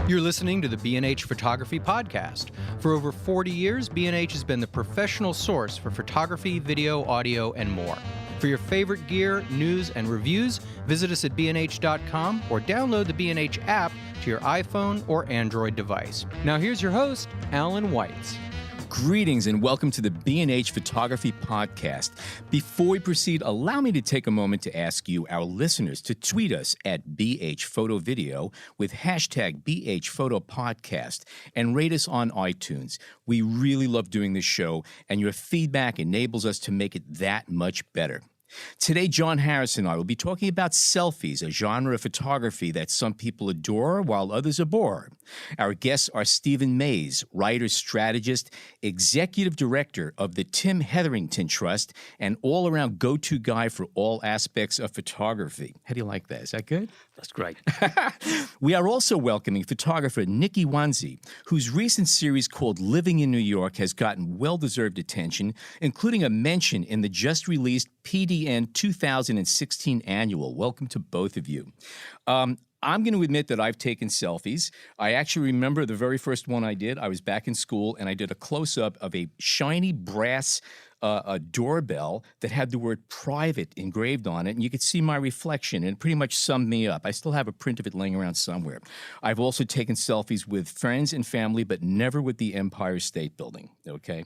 You're listening to the B&H Photography Podcast. For over 40 years, B&H has been the professional source for photography, video, audio, and more. For your favorite gear, news, and reviews, visit us at bnh.com or download the B&H app to your iPhone or Android device. Now here's your host, Alan Weitz. Greetings and welcome to the B&H Photography Podcast. Before we proceed, allow me to take a moment to ask you, our listeners, to tweet us at BH Photo Video with hashtag BH Photo Podcast and rate us on iTunes. We really love doing this show, and your feedback enables us to make it that much better. Today, John Harris and I will be talking about selfies, a genre of photography that some people adore while others abhor. Our guests are Stephen Mays, writer, strategist, executive director of the Tim Hetherington Trust, and all-around go-to guy for all aspects of photography. How do you like that? Is that good? That's great. We are also welcoming photographer Nicky Wanzi, whose recent series called Living in New York has gotten well-deserved attention, including a mention in the just-released PDN 2016 annual. Welcome to both of you. I'm going to admit that I've taken selfies. I actually remember the very first one I did. I was back in school, and I did a close-up of a shiny brass a doorbell that had the word private engraved on it, and you could see my reflection, and it pretty much summed me up. I still have a print of it laying around somewhere. I've also taken selfies with friends and family, but never with the Empire State Building, okay?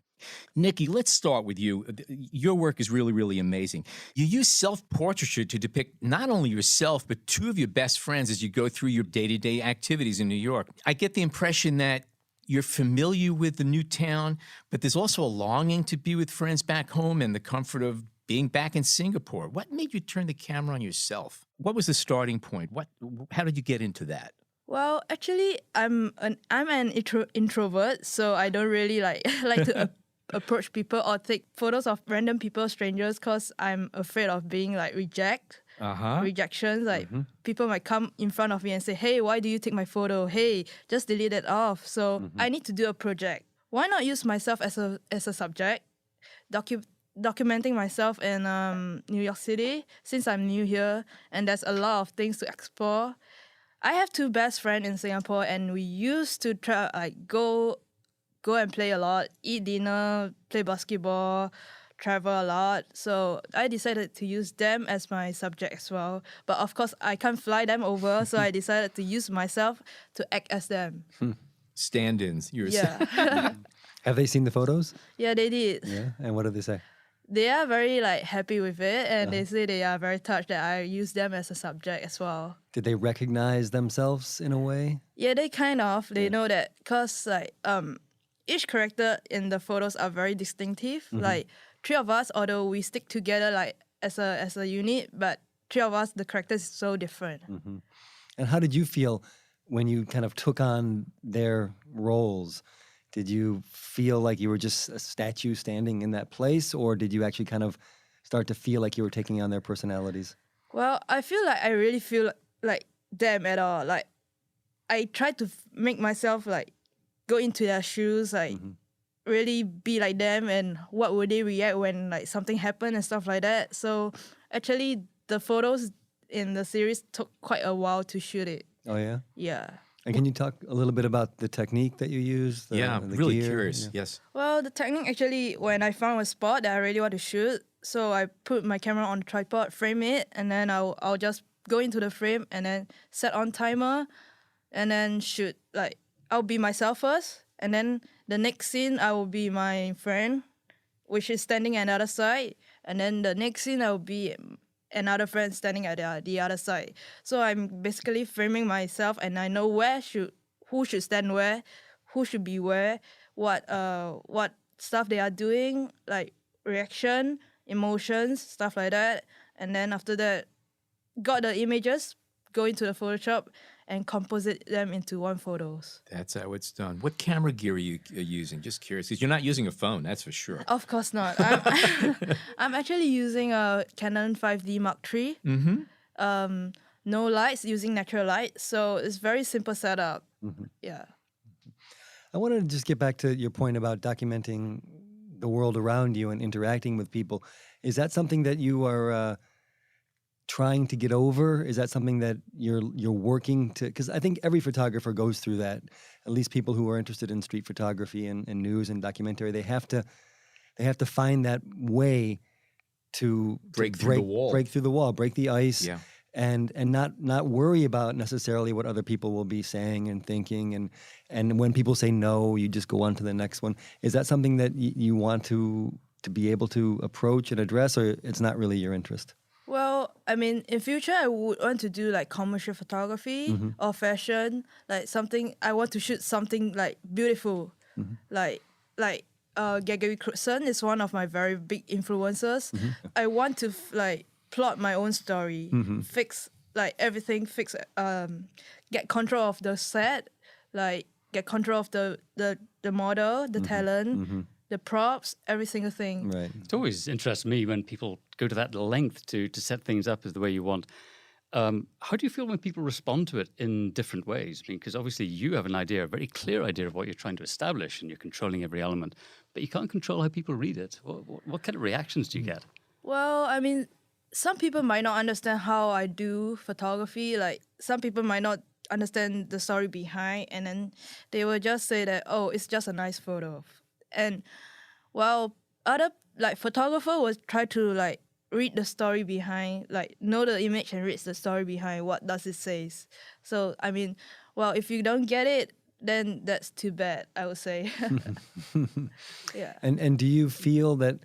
Nicky, let's start with you. Your work is really, really amazing. You use self-portraiture to depict not only yourself, but two of your best friends as you go through your day-to-day activities in New York. I get the impression that you're familiar with the new town, but there's also a longing to be with friends back home and the comfort of being back in Singapore. What made you turn the camera on yourself? What was the starting point? How did you get into that? Well, actually, I'm an introvert, so I don't really like to approach people or take photos of random people, strangers, because I'm afraid of being rejections. People might come in front of me and say, "Hey, why do you take my photo? Hey, just delete it off." So I need to do a project. Why not use myself as a subject, documenting myself in New York City, since I'm new here and there's a lot of things to explore. I have two best friends in Singapore, and we used to try go and play a lot, eat dinner, play basketball, travel a lot. So I decided to use them as my subject as well. But of course, I can't fly them over, so I decided to use myself to act as them. Stand-ins. Have they seen the photos? Yeah, they did. Yeah, and what did they say? They are very happy with it, and they say they are very touched that I use them as a subject as well. Did they recognize themselves in a way? Yeah, they kind of. They know that because each character in the photos are very distinctive. Three of us, although we stick together as a unit, but three of us, the characters is so different. And how did you feel when you kind of took on their roles? Did you feel like you were just a statue standing in that place, or did you actually kind of start to feel like you were taking on their personalities? Well, I feel like I really feel like them at all. I try to make myself go into their shoes, really be like them, and what would they react when something happened and stuff like that. So actually, the photos in the series took quite a while to shoot it. Oh yeah? Yeah. And can you talk a little bit about the technique that you use? I'm really curious. Yeah. Yes. Well, the technique actually, when I found a spot that I really want to shoot, so I put my camera on the tripod, frame it, and then I'll just go into the frame and then set on timer, and then shoot. I'll be myself first, and then the next scene I will be my friend, which is standing at the other side, and then the next scene I will be another friend standing at the other side. So I'm basically framing myself, and I know who should stand where, who should be where, what stuff they are doing, reaction, emotions, stuff like that. And then after that, got the images, go into the Photoshop, and composite them into one photos. That's how it's done. What camera gear are you using? Just curious, because you're not using a phone, that's for sure. Of course not. I'm actually using a Canon 5D Mark III. No lights, using natural light. So it's very simple setup. Yeah. I wanted to just get back to your point about documenting the world around you and interacting with people. Is that something that you are trying to get over? Is that something that you're working to? Because I think every photographer goes through that. At least people who are interested in street photography and news and documentary, they have to find that way to Break through the wall. break through the wall, break the ice, Yeah. and not worry about necessarily what other people will be saying and thinking. And when people say no, you just go on to the next one. Is that something that you want to be able to approach and address, or it's not really your interest? Well, I mean, in future, I would want to do like commercial photography or fashion, like something. I want to shoot something like beautiful, like Gregory Crewdson is one of my very big influencers. I want to like plot my own story, fix like everything, get control of the set, like get control of the model, the talent, the props, every single thing. Right. It always interests me when people go to that length to set things up as the way you want. How do you feel when people respond to it in different ways? I mean, because obviously you have an idea, a very clear idea of what you're trying to establish, and you're controlling every element, but you can't control how people read it. What kind of reactions do you get? Well, I mean, some people might not understand how I do photography. Like some people might not understand the story behind, and then they will just say that, oh, it's just a nice photo. And well, other like photographer will try to like read the story behind, like know the image and read the story behind. What does it say? So I mean, well, if you don't get it, then that's too bad, I would say. Yeah. And do you feel that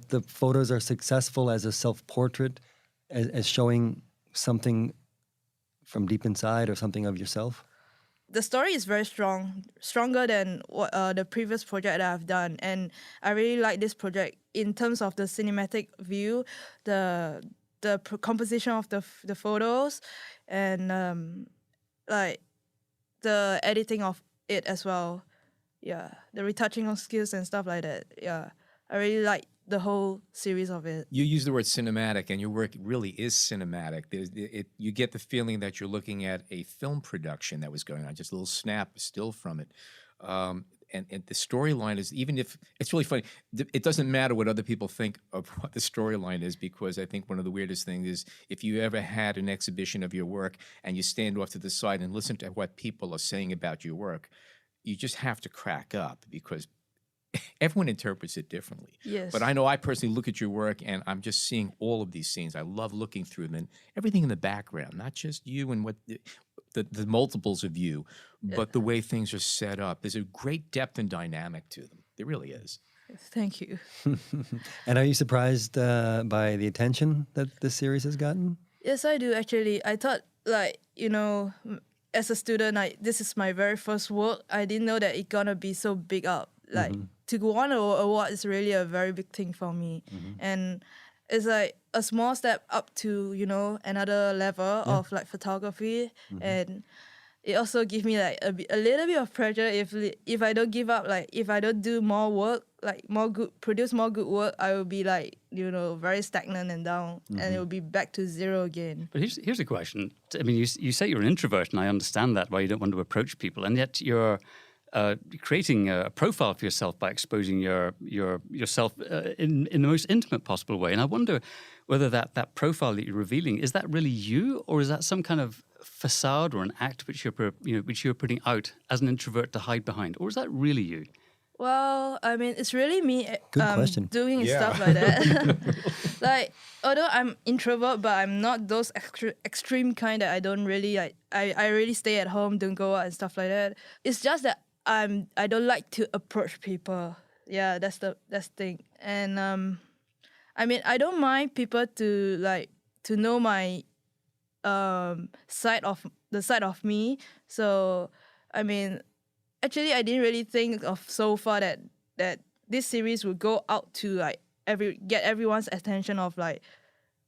the photos are successful as a self-portrait, as showing something from deep inside or something of yourself? The story is very strong, stronger than what the previous project that I've done, and I really like this project in terms of the cinematic view, the composition of the photos, and like the editing of it as well. Yeah, the retouching of skills and stuff like that. Yeah, I really like the whole series of it. You use the word cinematic, and your work really is cinematic. You get the feeling that you're looking at a film production that was going on, just a little snap still from it. And the storyline is, even if, it's really funny, it doesn't matter what other people think of what the storyline is, because I think one of the weirdest things is if you ever had an exhibition of your work and you stand off to the side and listen to what people are saying about your work, you just have to crack up, because everyone interprets it differently. Yes. But I know I personally look at your work and I'm just seeing all of these scenes. I love looking through them and everything in the background, not just you and what the multiples of you, but the way things are set up. There's a great depth and dynamic to them. There really is. Thank you. And are you surprised by the attention that this series has gotten? Yes, I do actually. I thought, like, you know, as a student, this is my very first work. I didn't know that it's gonna be so big up. Like to go on an award is really a very big thing for me, and it's like a small step up to, you know, another level of like photography, and it also gives me like a little bit of pressure if I don't give up, like if I don't do more work, like produce more good work, I will be like, you know, very stagnant and down, and it will be back to zero again. But here's a question. I mean, you say you're an introvert, and I understand that, why you don't want to approach people, and yet you're creating a profile for yourself by exposing yourself in the most intimate possible way. And I wonder whether that profile that you're revealing, is that really you, or is that some kind of facade or an act which you're putting out as an introvert to hide behind, or is that really you? Well, I mean, it's really me question. doing stuff like that. Like, although I'm introvert, but I'm not those extreme kind that I don't really like. I really stay at home, don't go out and stuff like that. It's just that I don't like to approach people. Yeah, that's the thing. And I mean, I don't mind people to know my side of me. So I mean, actually, I didn't really think of so far that this series would go out to like get everyone's attention of like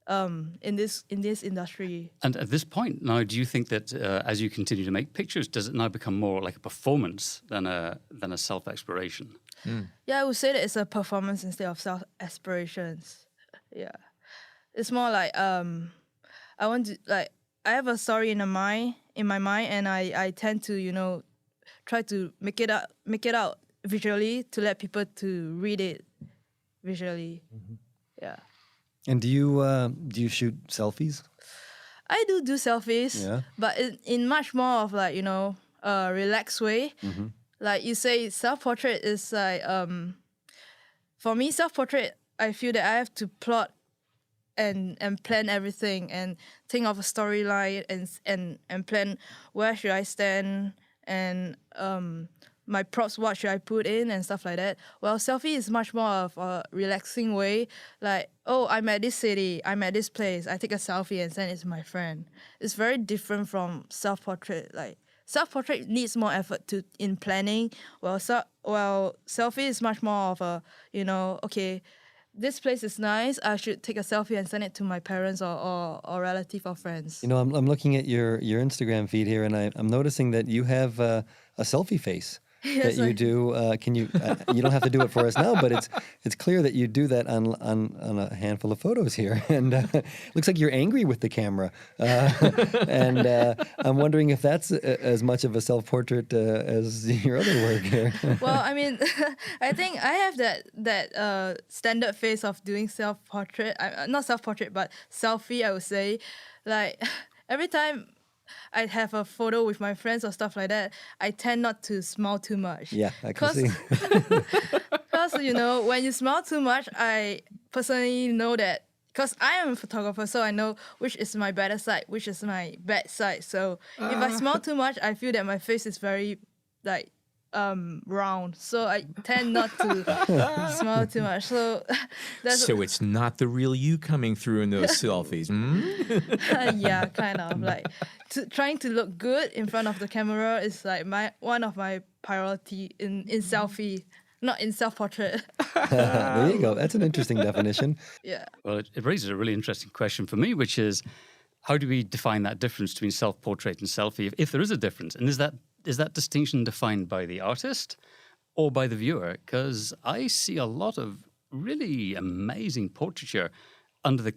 in this industry. And at this point now, do you think that as you continue to make pictures, does it now become more like a performance than a self-exploration? Yeah, I would say that it's a performance instead of self-explorations. Yeah, it's more like I want to, like, I have a story in my mind, and I tend to, you know, try to make it out visually to let people to read it visually. Yeah. And do you shoot selfies? I do selfies, Yeah. but in much more of like, a relaxed way. Mm-hmm. Like you say, self-portrait is like, for me, self-portrait, I feel that I have to plot and plan everything and think of a storyline and plan where should I stand and my props, what should I put in and stuff like that. Well, selfie is much more of a relaxing way. Like, oh, I'm at this city, I'm at this place, I take a selfie and send it to my friend. It's very different from self-portrait. Like, self-portrait needs more effort in planning. Well, selfie is much more of a, okay, this place is nice, I should take a selfie and send it to my parents or relative or friends. I'm looking at your Instagram feed here, and I'm noticing that you have a selfie face. Yes, that you I do. Can you? You don't have to do it for us now, but it's clear that you do that on a handful of photos here, and looks like you're angry with the camera. And I'm wondering if that's as much of a self-portrait as your other work here. Well, I mean, I think I have that standard face of doing self-portrait. Not self-portrait, but selfie, I would say. Like, every time I have a photo with my friends or stuff like that, I tend not to smile too much. Yeah, I can see. Because, when you smile too much, I personally know that, because I am a photographer, so I know which is my better side, which is my bad side. So if I smile too much, I feel that my face is very, like, round. So I tend not to smile too much. So So it's not the real you coming through in those selfies. Hmm? yeah, kind of like trying to look good in front of the camera is like one of my priority in selfie, not in self-portrait. There you go. That's an interesting definition. Yeah. Well, it raises a really interesting question for me, which is, how do we define that difference between self-portrait and selfie, if there is a difference? And is that distinction defined by the artist or by the viewer? Because I see a lot of really amazing portraiture under the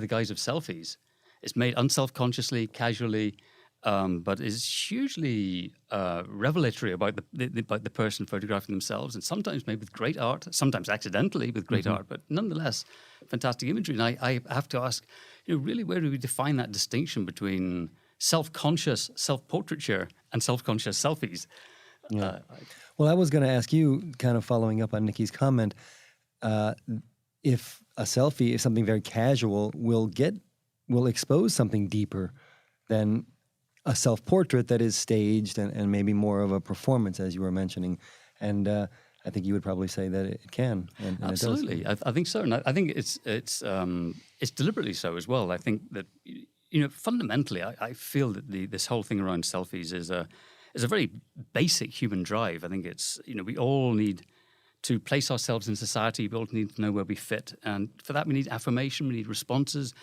guise of selfies. It's made unselfconsciously, casually, but is hugely revelatory about the person photographing themselves, and sometimes made with great art, sometimes accidentally with great art, but nonetheless, fantastic imagery. And I have to ask, really, where do we define that distinction between self-conscious self-portraiture and self-conscious selfies? Yeah. Well, I was going to ask you, kind of following up on Nicky's comment, if a selfie is something very casual, will expose something deeper than a self-portrait that is staged and maybe more of a performance, as you were mentioning. And I think you would probably say that it can. And Absolutely, it does. I think so, and I think it's deliberately so as well. I think that fundamentally, I feel that this whole thing around selfies is a very basic human drive. I think it's we all need to place ourselves in society. We all need to know where we fit, and for that we need affirmation. We need responses.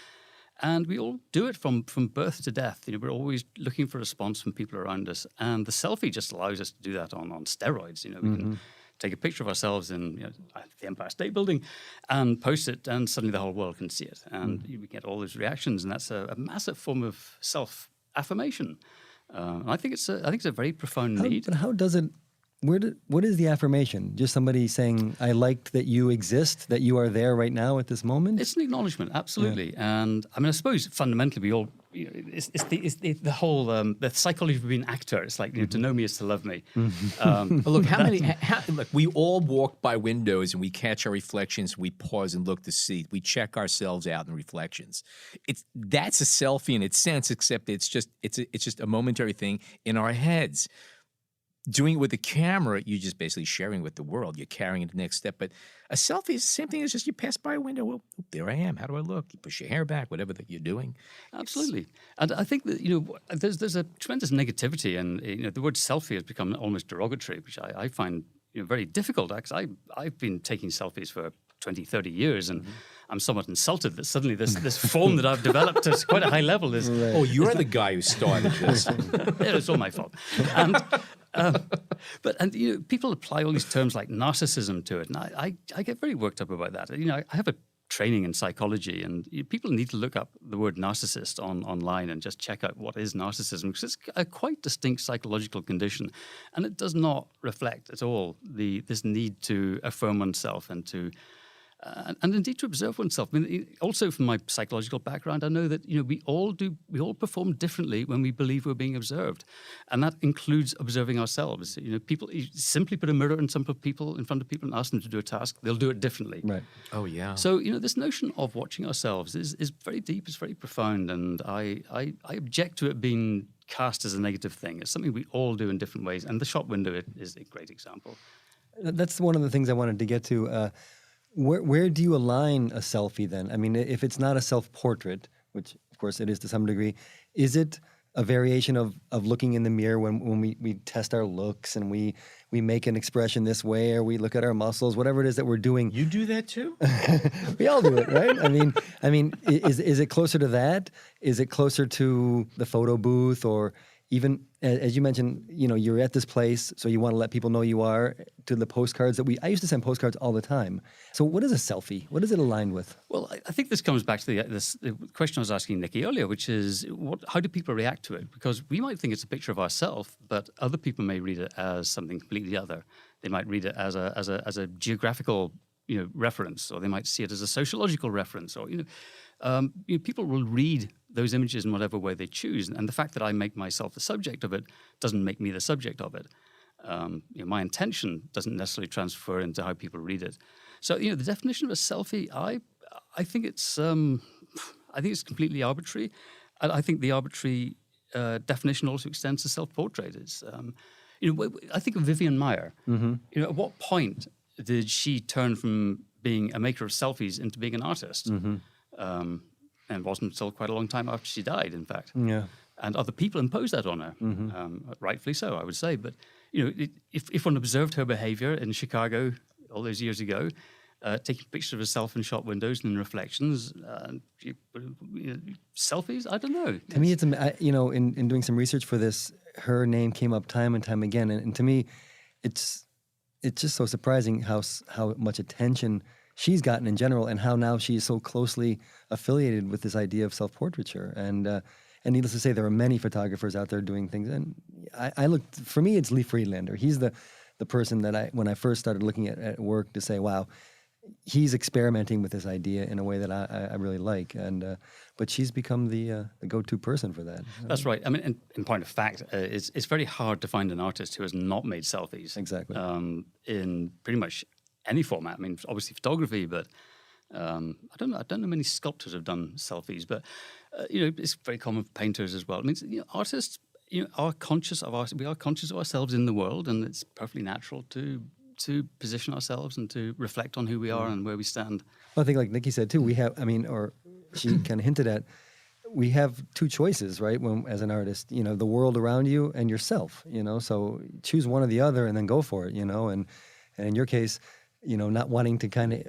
And we all do it from birth to death. We're always looking for a response from people around us. And the selfie just allows us to do that on steroids. We can take a picture of ourselves in the Empire State Building and post it, and suddenly the whole world can see it. And we get all those reactions, and that's a massive form of self-affirmation. I think it's a very profound need. But how does it? What is the affirmation? Just somebody saying, "I liked that you exist, that you are there right now at this moment." It's an acknowledgement, absolutely. Yeah. And I mean, I suppose fundamentally we all, it's the whole the psychology of being an actor. It's like to know me is to love me. But look, look, we all walk by windows and we catch our reflections. We pause and look to see. We check ourselves out in reflections. That's a selfie in its sense, except it's just a momentary thing in our heads. Doing it with the camera, you're just basically sharing with the world. You're carrying it to the next step. But a selfie is the same thing as just you pass by a window. Well, there I am. How do I look? You push your hair back, whatever that you're doing. Absolutely. And I think that, there's a tremendous negativity. And, the word selfie has become almost derogatory, which I find very difficult. Because I've been taking selfies for 20, 30 years, and I'm somewhat insulted that suddenly this form that I've developed to quite a high level is... Right. Oh, you're the guy who started this. It's all my fault. And people apply all these terms like narcissism to it, and I get very worked up about that. I have a training in psychology, and people need to look up the word narcissist online and just check out what is narcissism, because it's a quite distinct psychological condition, and it does not reflect at all this need to affirm oneself and to and indeed to observe oneself. I mean, also from my psychological background, I know that we all perform differently when we believe we're being observed, and that includes observing ourselves. People, you simply put a mirror in front of people and ask them to do a task, they'll do it differently. Right. Oh, yeah. So this notion of watching ourselves is very deep, it's very profound, and I object to it being cast as a negative thing. It's something we all do in different ways, and the shop window is a great example. That's one of the things I wanted to get to. Where do you align a selfie then? I mean, if it's not a self-portrait, which of course it is to some degree, is it a variation of looking in the mirror when we test our looks and we make an expression this way, or we look at our muscles, whatever it is that we're doing? You do that too? We all do it, right? I mean, is it closer to that? Is it closer to the photo booth, or even as you mentioned, you're at this place, so you want to let people know you are, to the postcards I used to send postcards all the time. So what is a selfie? What is it aligned with? Well, I think this comes back to the question I was asking Nicky earlier, which is how do people react to it? Because we might think it's a picture of ourselves, but other people may read it as something completely other. They might read it as a geographical reference, or they might see it as a sociological reference, or people will read those images in whatever way they choose, and the fact that I make myself the subject of it doesn't make me the subject of it. My intention doesn't necessarily transfer into how people read it. So the definition of a selfie, I think it's completely arbitrary. I think the arbitrary definition also extends to self-portrait. I think of Vivian Maier. Mm-hmm. At what point did she turn from being a maker of selfies into being an artist? Mm-hmm. And it wasn't until quite a long time after she died, in fact. Yeah. And other people imposed that on her, rightfully so, I would say. But if one observed her behavior in Chicago all those years ago, taking pictures of herself in shop windows and in reflections, selfies, I don't know. To me, it's in doing some research for this, her name came up time and time again, and to me, it's just so surprising how much attention she's gotten in general, and how now she's so closely affiliated with this idea of self-portraiture. And needless to say, there are many photographers out there doing things. And I looked, for me, it's Lee Friedlander. He's the person that when I first started looking at work, to say, wow, he's experimenting with this idea in a way that I really like. And but she's become the go-to person for that. That's right. I mean, in point of fact, it's very hard to find an artist who has not made selfies. Exactly. In pretty much any format. I mean, obviously photography, but I don't know many sculptors have done selfies, but it's very common for painters as well. I mean, artists are conscious of we are conscious of ourselves in the world, and it's perfectly natural to position ourselves and to reflect on who we are and where we stand. Well, I think, like Nicky said too, we have, or she kind of hinted at, we have two choices, right? As an artist, the world around you and yourself, so choose one or the other and then go for it, and in your case, not wanting to kind of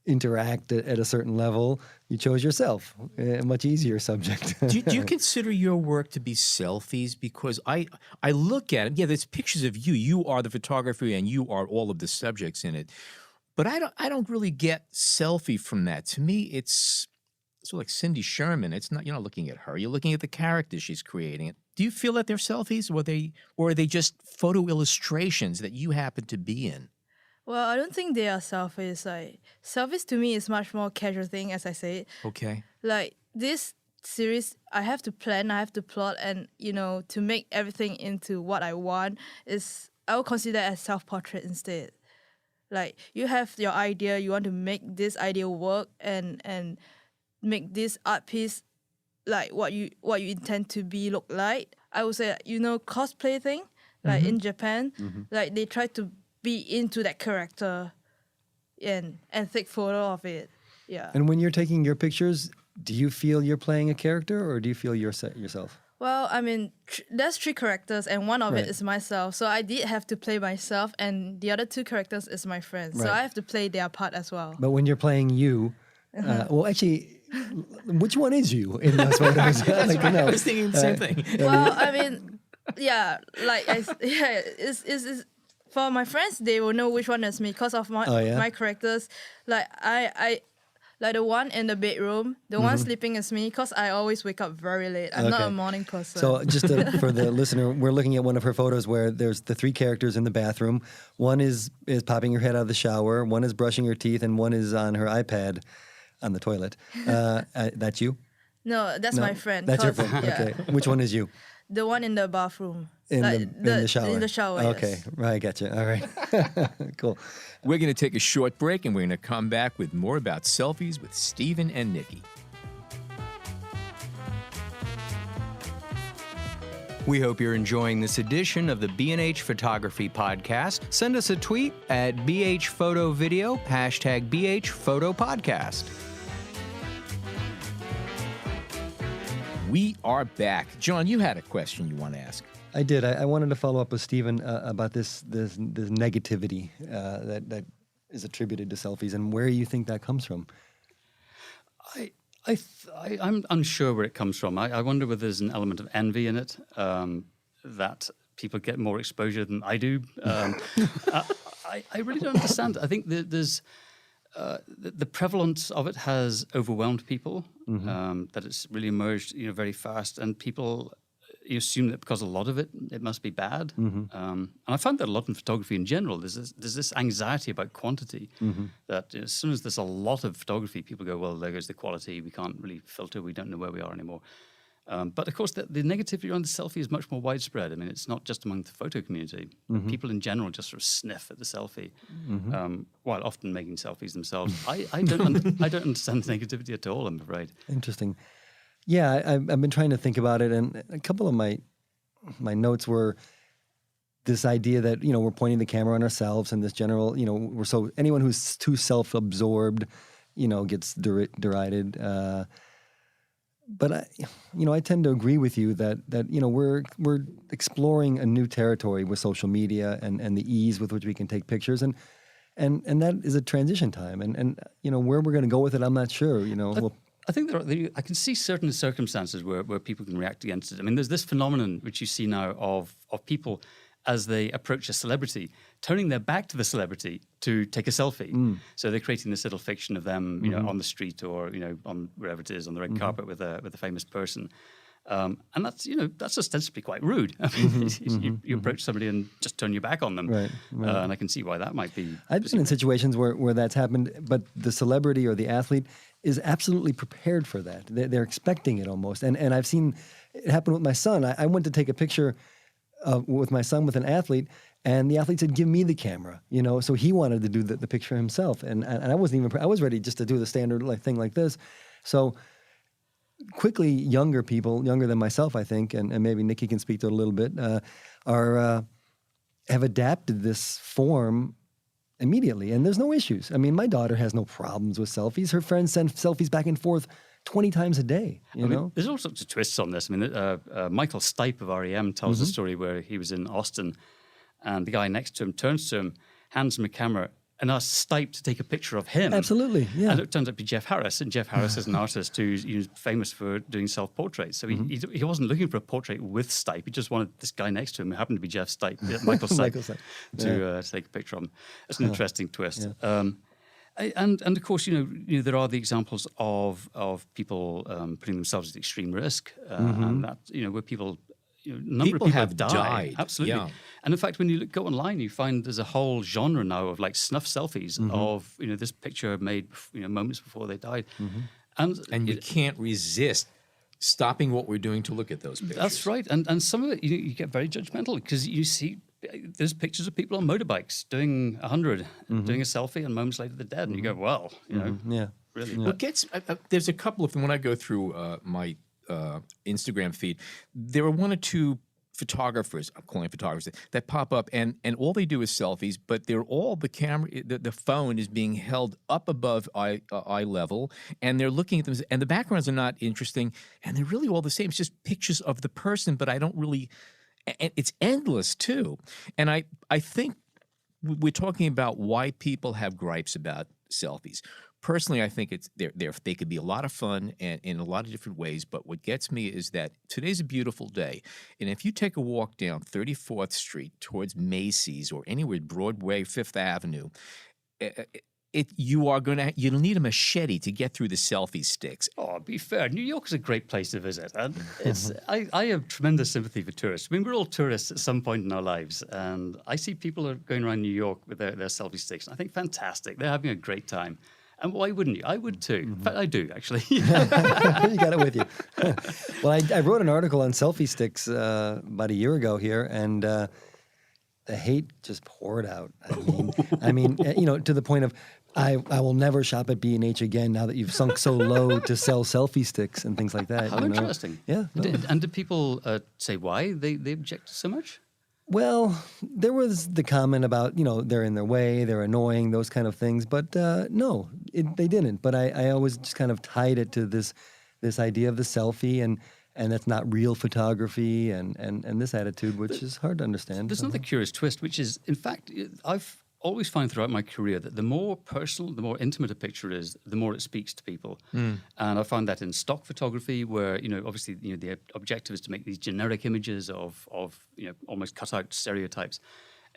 interact at a certain level, you chose yourself, a much easier subject. do you consider your work to be selfies? Because I look at it, there's pictures of you. You are the photographer and you are all of the subjects in it. But I don't really get selfie from that. To me, it's sort of like Cindy Sherman. It's not, you're not looking at her. You're looking at the character she's creating. Do you feel that they're selfies, or are they just photo illustrations that you happen to be in? Well, I don't think they are selfies. Like, selfies to me is much more casual thing, as I said. Okay. Like, this series, I have to plan, I have to plot, and, to make everything into what I want I would consider it as self-portrait instead. Like, you have your idea, you want to make this idea work and make this art piece like what you intend to be look like. I would say, cosplay thing, like in Japan, like they try to be into that character and take photo of it. Yeah. And when you're taking your pictures, do you feel you're playing a character, or do you feel yourself? Well, I mean, there's 3 characters, and one of Right. it is myself. So I did have to play myself, and the other 2 characters is my friends. So Right. I have to play their part as well. But when you're playing you, well, actually, which one is you in those photos? I'd like to know. I was thinking the same thing. Well, I mean, yeah, like it's for my friends, they will know which one is me because of my Oh, yeah? my characters. Like Like the one in the bedroom, the one sleeping is me because I always wake up very late. I'm not Okay. a morning person. So just for the listener, we're looking at one of her photos where there's the three characters in the bathroom. One is popping her head out of the shower, one is brushing her teeth, and one is on her iPad on the toilet. That's you? no, that's No, my friend. That's your 'cause- friend. yeah. Okay. Which one is you? The one in the bathroom. In Like the shower. In the shower, Okay. yes. Right, I got you. All right. Cool. We're going to take a short break, and we're going to come back with more about selfies with Stephen and Nicky. We hope you're enjoying this edition of the B&H Photography Podcast. Send us a tweet at BH Photo Video, hashtag BH Photo Podcast. We are back. John, you had a question you want to ask. I did. I wanted to follow up with Stephen about this negativity that is attributed to selfies and where you think that comes from. I'm unsure where it comes from. I wonder whether there's an element of envy in it, that people get more exposure than I do. I really don't understand. I think there's the prevalence of it has overwhelmed people. That it's really emerged, very fast, and people assume that because a lot of it must be bad. And I find that a lot in photography in general. There's this anxiety about quantity that as soon as there's a lot of photography, people go, well, there goes the quality. We can't really filter. We don't know where we are anymore. But of course, the negativity around the selfie is much more widespread. I mean, it's not just among the photo community. People in general just sort of sniff at the selfie, while often making selfies themselves. I don't understand the negativity at all, I'm afraid. Interesting. Yeah, I've been trying to think about it, and a couple of my notes were this idea that we're pointing the camera on ourselves, and this general anyone who's too self-absorbed, gets derided. But I tend to agree with you that we're exploring a new territory with social media and the ease with which we can take pictures, and that is a transition time, and where we're going to go with it, I'm not sure. I think I can see certain circumstances where people can react against it. I mean, there's this phenomenon which you see now of people as they approach a celebrity, turning their back to the celebrity to take a selfie. So they're creating this little fiction of them, on the street or on wherever it is on the red carpet with a famous person. And that's ostensibly quite rude. I mean, you approach somebody and just turn your back on them, Right. And I can see why that might be. I've been in situations where that's happened, but the celebrity or the athlete is absolutely prepared for that. They're expecting it almost. And I've seen it happen with my son. I went to take a picture with my son with an athlete, and the athlete said, "Give me the camera," so he wanted to do the picture himself. And I wasn't even, I was ready just to do the standard thing like this. So quickly, younger people, younger than myself, I think, and maybe Nicky can speak to it a little bit, have adapted this form immediately, and there's no issues. I mean, my daughter has no problems with selfies. Her friends send selfies back and forth 20 times a day, you know? There's all sorts of twists on this. I mean, Michael Stipe of REM tells a story where he was in Austin, and the guy next to him turns to him, hands him a camera, and asks Stipe to take a picture of him. Absolutely, yeah. And it turns out to be Jeff Harris, and Jeff Harris is an artist who's famous for doing self-portraits. So he wasn't looking for a portrait with Stipe. He just wanted this guy next to him, who happened to be Jeff Stipe, Michael Stipe, Michael Stipe. to take a picture of him. It's an interesting twist. Yeah. And of course, there are the examples of people putting themselves at extreme risk, and that where people. A number of people have died. Absolutely. Yeah. And in fact, when you go online, you find there's a whole genre now of like snuff selfies of this picture made moments before they died, And you can't resist stopping what we're doing to look at those pictures. That's right. And some of it you get very judgmental because you see there's pictures of people on motorbikes doing 100, doing a selfie, and moments later they're dead, and you go, well, Yeah. really. Well, there's a couple of them when I go through my Instagram feed. There are one or two photographers, I'm calling photographers, that pop up, and all they do is selfies, but they're all the camera, the phone is being held up above eye level, and they're looking at them, and the backgrounds are not interesting, and they're really all the same. It's just pictures of the person, but I don't really. And it's endless too, and I think we're talking about why people have gripes about selfies. Personally, I think they could be a lot of fun and in a lot of different ways, but what gets me is that today's a beautiful day, and if you take a walk down 34th Street towards Macy's or anywhere Broadway, Fifth Avenue, you'll need a machete to get through the selfie sticks. Oh, be fair. New York is a great place to visit. And I have tremendous sympathy for tourists. I mean, we're all tourists at some point in our lives. And I see people are going around New York with their selfie sticks. And I think, fantastic. They're having a great time. And why wouldn't you? I would too. In fact, I do, actually. You got it with you. Well, I wrote an article on selfie sticks about a year ago here, and the hate just poured out. I mean, to the point of, I will never shop at B&H again now that you've sunk so low to sell selfie sticks and things like that. How interesting. Yeah. No. And did people say why they object so much? Well, there was the comment about, they're in their way, they're annoying, those kind of things. But no, they didn't. But I always just kind of tied it to this idea of the selfie and that's not real photography and this attitude, which is hard to understand. There's another curious twist, which is, in fact, I've always found throughout my career that the more personal, the more intimate a picture is, the more it speaks to people. And I found that in stock photography, where obviously the objective is to make these generic images of almost cut out stereotypes.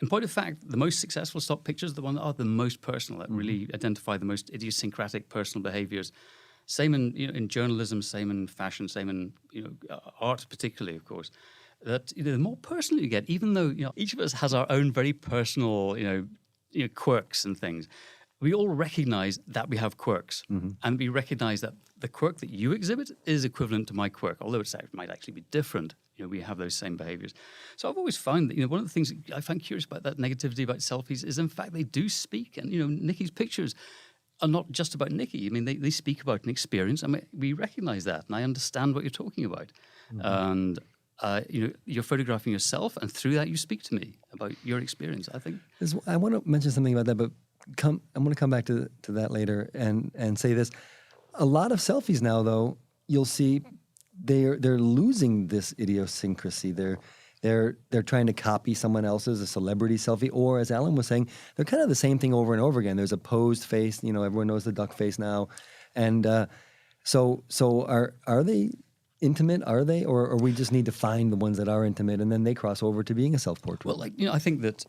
In point of fact, the most successful stock pictures are the ones that are the most personal, that really identify the most idiosyncratic personal behaviors. Same in journalism, same in fashion, same in art particularly, of course. That the more personal you get, even though each of us has our own very personal quirks and things, we all recognize that we have quirks, and we recognize that the quirk that you exhibit is equivalent to my quirk, although it might actually be different. We have those same behaviors. So I've always found that one of the things that I find curious about that negativity about selfies is, in fact, they do speak, and Nicky's pictures are not just about Nicky. I mean, they speak about an experience. I mean, we recognize that, and I understand what you're talking about. And you're photographing yourself, and through that you speak to me about your experience. I think I want to mention something about that, but I'm going to come back to that later and say this. A lot of selfies now, though, you'll see they're losing this idiosyncrasy. They're trying to copy someone else's, a celebrity selfie, or as Alan was saying, they're kind of the same thing over and over again. There's a posed face, everyone knows the duck face now, and so are they intimate? Are they, or we just need to find the ones that are intimate, and then they cross over to being a self-portrait? Well, I think that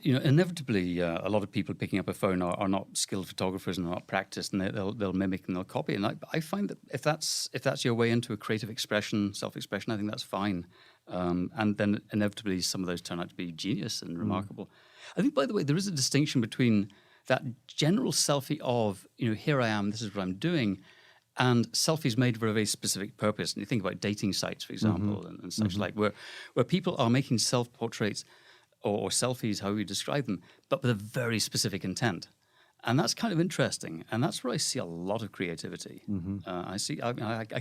inevitably a lot of people picking up a phone are not skilled photographers and are not practiced, and they'll mimic and they'll copy. And I find that if that's your way into a creative expression, self-expression, I think that's fine. And then inevitably some of those turn out to be genius and remarkable. I think, by the way, there is a distinction between that general selfie of here I am, this is what I'm doing, and selfies made for a very specific purpose. And you think about dating sites, for example, and such like, where people are making self-portraits or selfies, however you describe them, but with a very specific intent. And that's kind of interesting. And that's where I see a lot of creativity. I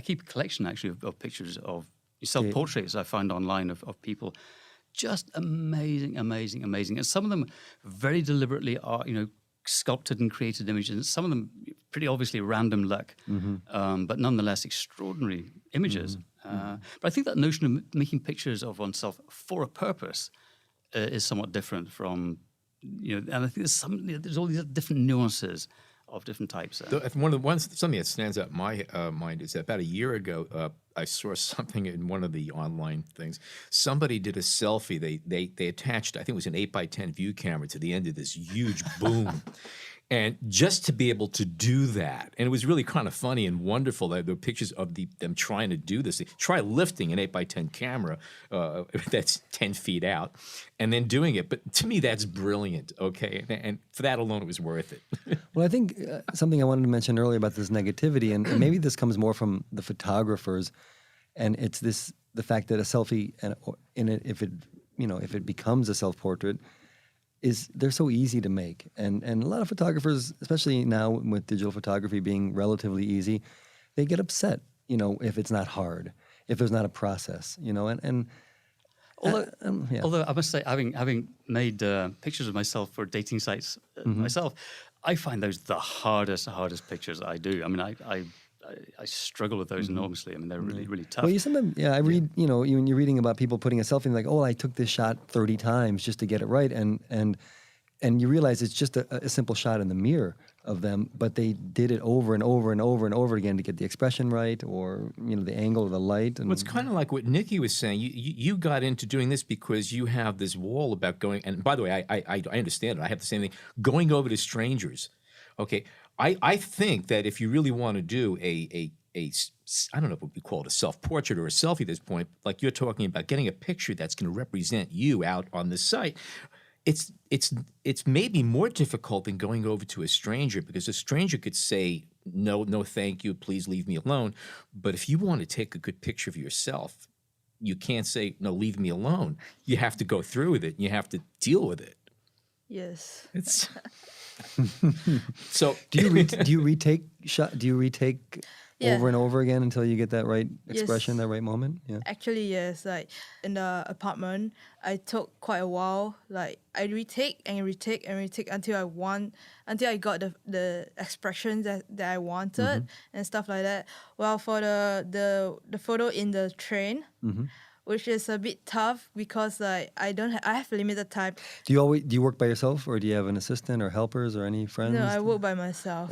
keep a collection, actually, of pictures of self-portraits I find online of people. Just amazing, amazing, amazing. And some of them very deliberately are, sculpted and created images. And some of them pretty obviously random luck, but nonetheless extraordinary images. But I think that notion of making pictures of oneself for a purpose is somewhat different from, and I think there's all these different nuances of different types. Something that stands out in my mind is that about a year ago, I saw something in one of the online things. Somebody did a selfie. They attached, I think it was an 8x10 view camera to the end of this huge boom. And just to be able to do that, and it was really kind of funny and wonderful that there were pictures of them trying to do this. Try lifting an 8x10 camera that's 10 feet out, and then doing it. But to me, that's brilliant, okay? And for that alone, it was worth it. Well, I think something I wanted to mention earlier about this negativity, and maybe this comes more from the photographers, and it's the fact that a selfie, if it becomes a self-portrait, they're so easy to make. And a lot of photographers, especially now with digital photography being relatively easy, they get upset, if it's not hard, if there's not a process, Although I must say, having made pictures of myself for dating sites myself, I find those the hardest pictures I do. I mean, I struggle with those enormously. I mean, they're really, really tough. Well, I read, when you're reading about people putting a selfie and like, oh, I took this shot 30 times just to get it right. And you realize it's just a simple shot in the mirror of them, but they did it over and over and over and over again to get the expression right, or, the angle of the light. And well, it's kind of like what Nicky was saying. You got into doing this because you have this wall about going, and by the way, I understand it. I have the same thing, going over to strangers. Okay, I think that if you really want to do I don't know what we call it, a self-portrait or a selfie at this point, like you're talking about getting a picture that's going to represent you out on the site, it's maybe more difficult than going over to a stranger, because a stranger could say, no, thank you, please leave me alone. But if you want to take a good picture of yourself, you can't say, no, leave me alone. You have to go through with it. You have to deal with it. Yes. It's so. Do you retake Yeah. over and over again until you get that right expression, Yes. that right moment? Yeah. Actually, yes. Like in the apartment, I took quite a while. Like I retake and retake and retake until I got the expressions that I wanted and stuff like that. Well, for the photo in the train, which is a bit tough because like I have limited time. Do you work by yourself, or do you have an assistant or helpers or any friends? No, I work by myself.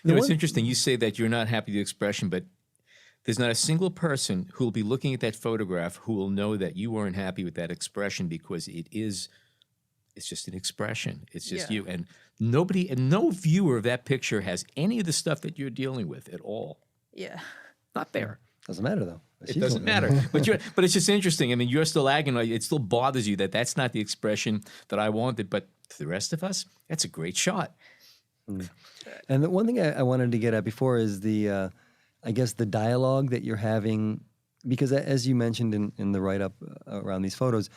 It's interesting. You say that you're not happy with the expression, but there's not a single person who will be looking at that photograph who will know that you weren't happy with that expression, because it's just an expression. It's just you. And no viewer of that picture has any of the stuff that you're dealing with at all. Yeah. Not there. Doesn't matter though. It doesn't matter. But it's just interesting. I mean, you're still agonizing. It still bothers you that that's not the expression that I wanted. But to the rest of us, that's a great shot. And the one thing I wanted to get at before is I guess the dialogue that you're having, because as you mentioned in the write-up around these photos,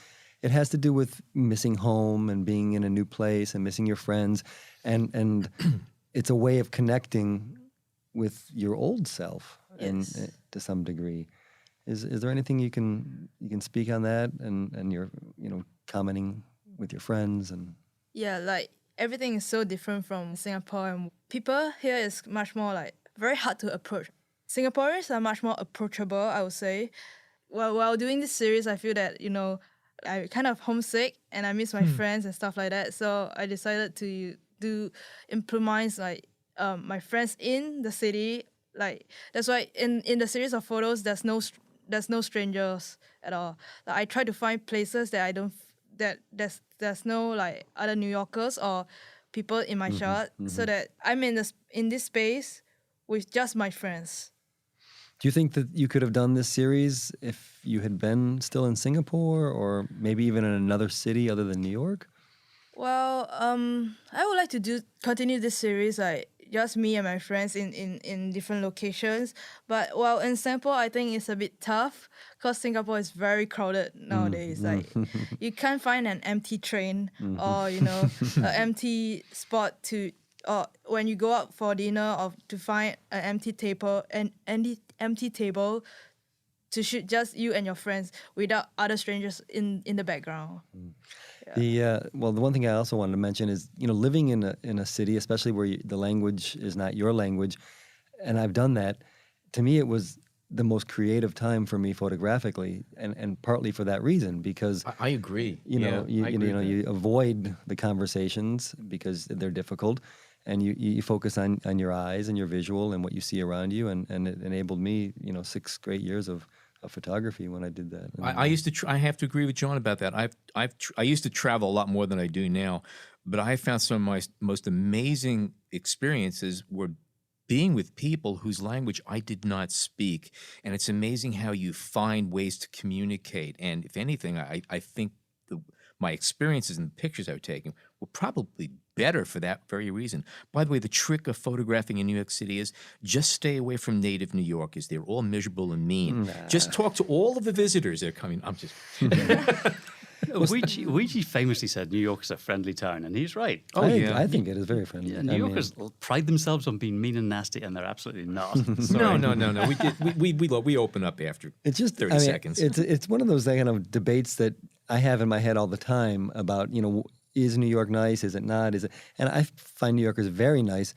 it has to do with missing home and being in a new place and missing your friends, and it's a way of connecting with your old self, and to some degree. Is there anything you can speak on that, and you're commenting with your friends and Yeah, like everything is so different from Singapore, and people here is much more like very hard to approach. Singaporeans are much more approachable, I would say. While doing this series, I feel that, I kind of homesick and I miss my friends and stuff like that. So I decided to implement like my friends in the city. Like that's why in the series of photos, there's no strangers at all. Like, I try to find places that I don't there's no like other New Yorkers or people in my shot, so that I'm in this space with just my friends. Do you think that you could have done this series if you had been still in Singapore, or maybe even in another city other than New York? Well, I would like to continue this series, like just me and my friends in different locations. But in Singapore, I think it's a bit tough because Singapore is very crowded nowadays. Like you can't find an empty train or an empty spot to. Or when you go out for dinner, or to find an empty table to shoot just you and your friends without other strangers in the background. The one thing I also wanted to mention is living in a city, especially where the language is not your language, and I've done that. To me, it was the most creative time for me photographically, and partly for that reason, because I agree. You avoid the conversations because they're difficult, and you focus on your eyes and your visual and what you see around you, and it enabled me 6 great years of photography when I did that. I used to. I have to agree with John about that. I used to travel a lot more than I do now, but I found some of my most amazing experiences were being with people whose language I did not speak, and it's amazing how you find ways to communicate. And if anything, I think my experiences and the pictures I was taking were probably better for that very reason. By the way, the trick of photographing in New York City is just stay away from native New Yorkers. They're all miserable and mean. Just talk to all of the visitors that are coming. I'm just... Ouija famously said New York is a friendly town, and he's right. I think it is very friendly. Yeah, New Yorkers pride themselves on being mean and nasty, and they're absolutely not. No. We open up after it's just 30 seconds. It's one of those kind of debates that I have in my head all the time about, is New York nice? Is it not? And I find New Yorkers very nice.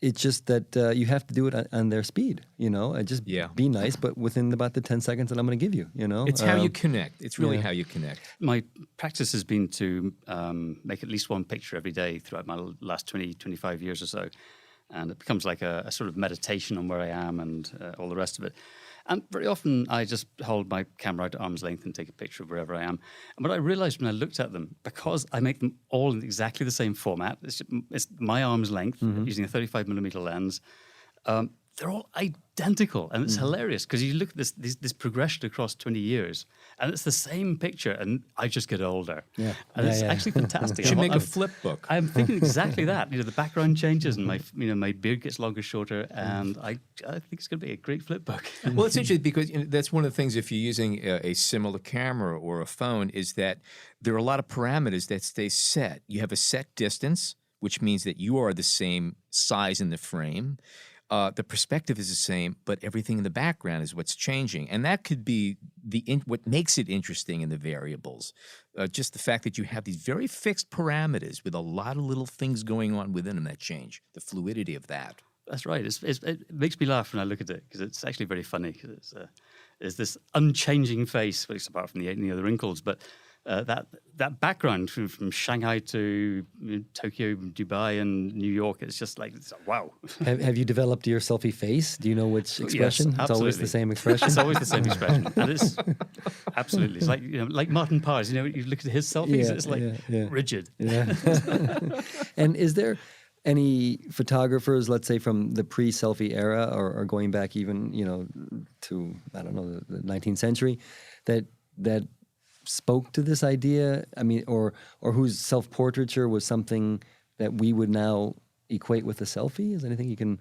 It's just that you have to do it on their speed, just be nice, but within about the 10 seconds that I'm going to give you, It's how you connect. It's really how you connect. My practice has been to make at least one picture every day throughout my last 20, 25 years or so. And it becomes like a sort of meditation on where I am and all the rest of it. And very often I just hold my camera at arm's length and take a picture of wherever I am. And what I realized when I looked at them, because I make them all in exactly the same format, it's my arm's length using a 35mm lens, they're all identical. And it's hilarious because you look at this progression across 20 years and it's the same picture and I just get older. Yeah. And it's actually fantastic. You should make a I'm- flip book. I'm thinking exactly that. The background changes and my beard gets longer, shorter, and I think it's going to be a great flip book. Well, it's interesting because that's one of the things if you're using a similar camera or a phone is that there are a lot of parameters that stay set. You have a set distance, which means that you are the same size in the frame. The perspective is the same, but everything in the background is what's changing. And that could be what makes it interesting in the variables. Just the fact that you have these very fixed parameters with a lot of little things going on within them that change, the fluidity of that. That's right. It makes me laugh when I look at it because it's actually very funny. Cause it's this unchanging face, well, apart from the wrinkles, but that background from Shanghai to Tokyo, Dubai, and New York, it's just like, wow. Have you developed your selfie face? Do you know which expression? Yes, it's always the same expression. It's always the same expression. And it's absolutely. It's like like Martin Parr's. You look at his selfies. It's like rigid. Yeah. And is there any photographers, let's say from the pre-selfie era, or going back even to I don't know the 19th century, that spoke to this idea? I mean, or whose self-portraiture was something that we would now equate with a selfie? Is there anything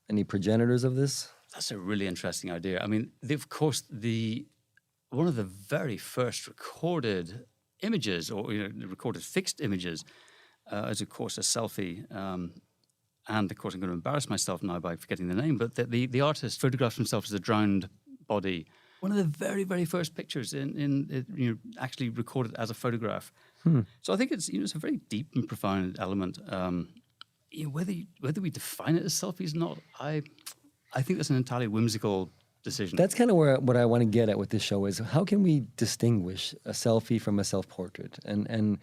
any progenitors of this? That's a really interesting idea. I mean, of course, one of the very first recorded images, or recorded fixed images, is of course a selfie. And of course, I'm going to embarrass myself now by forgetting the name, but the artist photographed himself as a drowned body. One of the very, very first pictures in actually recorded as a photograph. So I think it's a very deep and profound element. Whether we define it as selfies or not, I think that's an entirely whimsical decision. That's kind of what I want to get at with this show is how can we distinguish a selfie from a self-portrait? And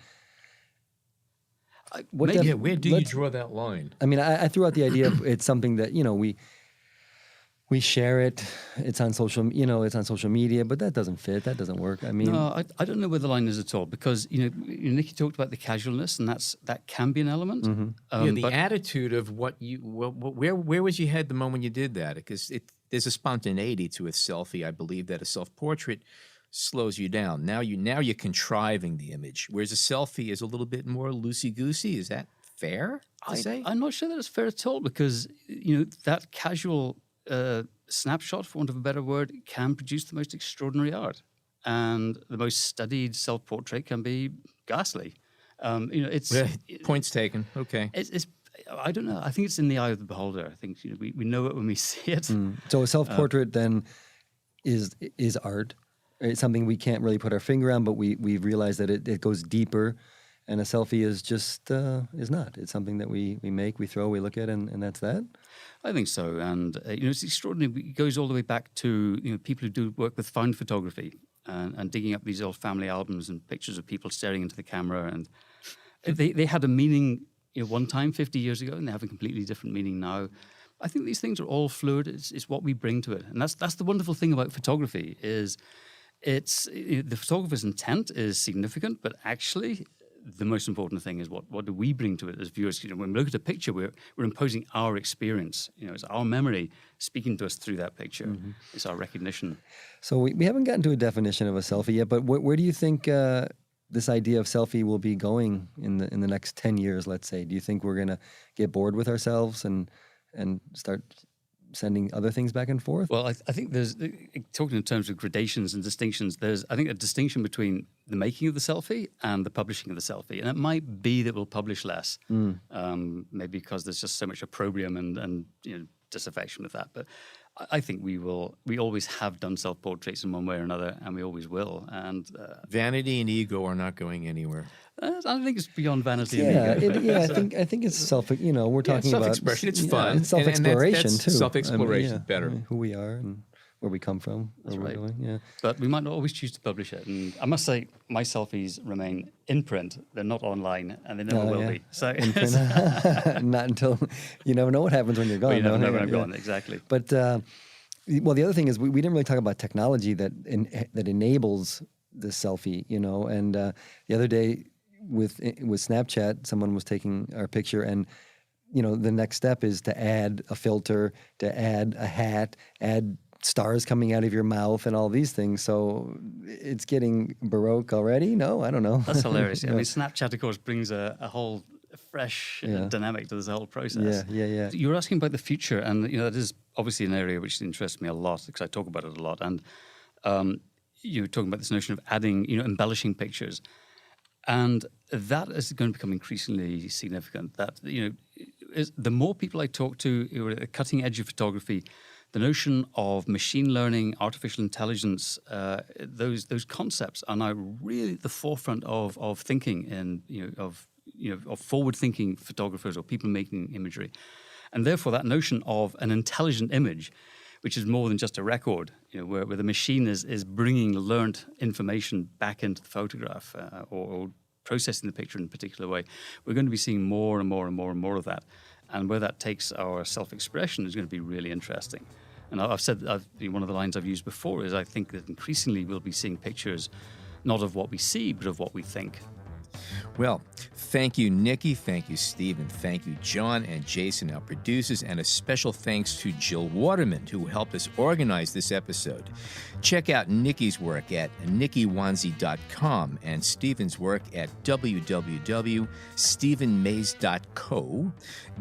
where do you draw that line? I mean, I threw out the idea of it's something that we share it. It's on social media, but that doesn't fit. That doesn't work. I mean, no, I don't know where the line is at all because Nicky talked about the casualness, and that can be an element. The attitude of where was your head the moment you did that? Because there's a spontaneity to a selfie. I believe that a self-portrait slows you down. Now you're contriving the image, whereas a selfie is a little bit more loosey-goosey. Is that fair to say? I'm not sure that it's fair at all because that casual snapshot, for want of a better word, can produce the most extraordinary art, and the most studied self-portrait can be ghastly. Points taken. Okay. It's I don't know. I think it's in the eye of the beholder. I think we know it when we see it. So a self-portrait then is art. It's something we can't really put our finger on, but we've realized that it goes deeper. And a selfie is just is not. It's something that we make, we throw, we look at, and that's that. I think so, and it's extraordinary. It goes all the way back to people who do work with found photography and digging up these old family albums and pictures of people staring into the camera, and they had a meaning one time 50 years ago, and they have a completely different meaning now. I think these things are all fluid. It's what we bring to it, and that's the wonderful thing about photography is the photographer's intent is significant, but actually the most important thing is what do we bring to it as viewers? When we look at a picture, we're imposing our experience. It's our memory speaking to us through that picture. Mm-hmm. It's our recognition. So we haven't gotten to a definition of a selfie yet, but where do you think this idea of selfie will be going in the next 10 years, let's say? Do you think we're going to get bored with ourselves and start sending other things back and forth? Well, I think there's, talking in terms of gradations and distinctions, there's, I think, a distinction between the making of the selfie and the publishing of the selfie. And it might be that we'll publish less, maybe because there's just so much opprobrium and disaffection with that. But I think we always have done self-portraits in one way or another, and we always will. And vanity and ego are not going anywhere. I think it's beyond vanity and ego. I think it's we're talking about self-expression. It's fun. It's self-exploration that's too. Self-exploration, better. Who we are and where we come from, That's where right. we're going. Yeah. But we might not always choose to publish it. And I must say, my selfies remain in print. They're not online, and they never will be. So in print. Not until you never know what happens when you're gone. You never know when I'm gone, exactly. But Well, the other thing is we didn't really talk about technology that enables the selfie, And the other day with Snapchat, someone was taking our picture, and the next step is to add a filter, to add a hat, add stars coming out of your mouth, and all these things. So it's getting Baroque already. No, I don't know. That's hilarious. I mean, Snapchat, of course, brings a whole fresh dynamic to this whole process. Yeah. You were asking about the future, and that is obviously an area which interests me a lot because I talk about it a lot. And you're talking about this notion of adding, embellishing pictures, and that is going to become increasingly significant. That the more people I talk to who are at the cutting edge of photography, the notion of machine learning, artificial intelligence, those concepts are now really at the forefront of thinking and of forward-thinking photographers or people making imagery. And therefore, that notion of an intelligent image, which is more than just a record, where the machine is bringing learned information back into the photograph or processing the picture in a particular way, we're going to be seeing more and more and more and more of that. And where that takes our self-expression is going to be really interesting. And I've said, one of the lines I've used before is I think that increasingly we'll be seeing pictures not of what we see, but of what we think. Well, thank you, Nicky. Thank you, Steve. And thank you, John and Jason, our producers. And a special thanks to Jill Waterman, who helped us organize this episode. Check out Nicky's work at nickywanzi.com and Stephen's work at www.stephenmays.co.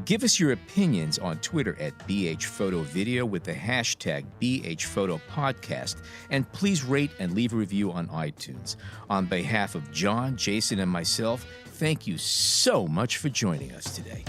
Give us your opinions on Twitter at BHPhotoVideo with the hashtag BHPhotoPodcast. And please rate and leave a review on iTunes. On behalf of John, Jason, and myself, thank you so much for joining us today.